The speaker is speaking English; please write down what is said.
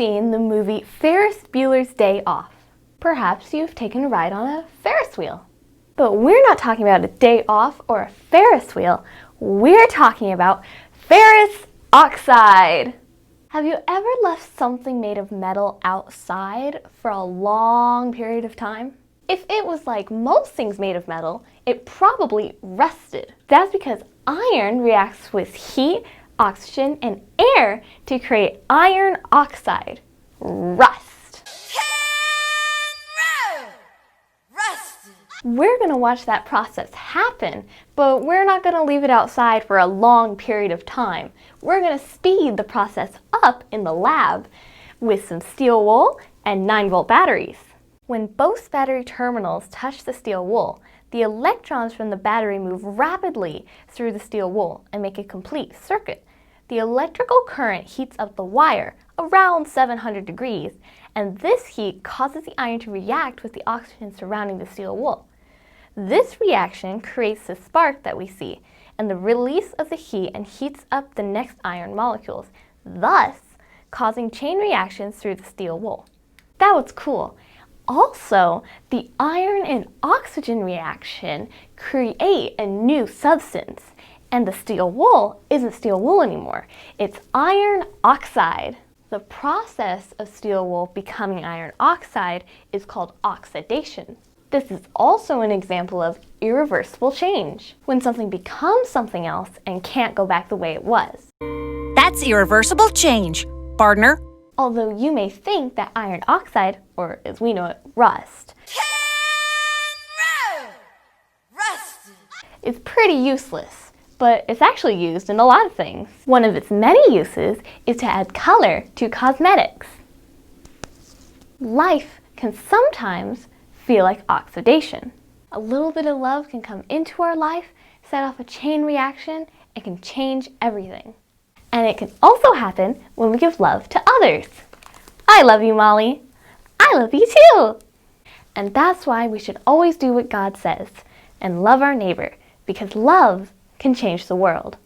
seen the movie Ferris Bueller's Day Off. Perhaps you've taken a ride on a Ferris wheel. But we're not talking about a day off or a Ferris wheel. We're talking about ferrous oxide. Have you ever left something made of metal outside for a long period of time? If it was like most things made of metal, it probably rusted. That's because iron reacts with heat, oxygen, and air to create iron oxide, rust. We're going to watch that process happen, but we're not going to leave it outside for a long period of time. We're going to speed the process up in the lab with some steel wool and 9-volt batteries. When both battery terminals touch the steel wool, the electrons from the battery move rapidly through the steel wool and make a complete circuit. The electrical current heats up the wire around 700 degrees, and this heat causes the iron to react with the oxygen surrounding the steel wool. This reaction creates the spark that we see, and the release of the heat and heats up the next iron molecules, thus causing chain reactions through the steel wool. That was cool. Also, the iron and oxygen reaction create a new substance, and the steel wool isn't steel wool anymore. It's iron oxide. The process of steel wool becoming iron oxide is called oxidation. This is also an example of irreversible change, when something becomes something else and can't go back the way it was. That's irreversible change, partner. Although you may think that iron oxide, or as we know it, rust, is pretty useless, but it's actually used in a lot of things. One of its many uses is to add color to cosmetics. Life can sometimes feel like oxidation. A little bit of love can come into our life, set off a chain reaction, and can change everything. And it can also happen when we give love to others. I love you, Molly. I love you too. And that's why we should always do what God says and love our neighbor, because love can change the world.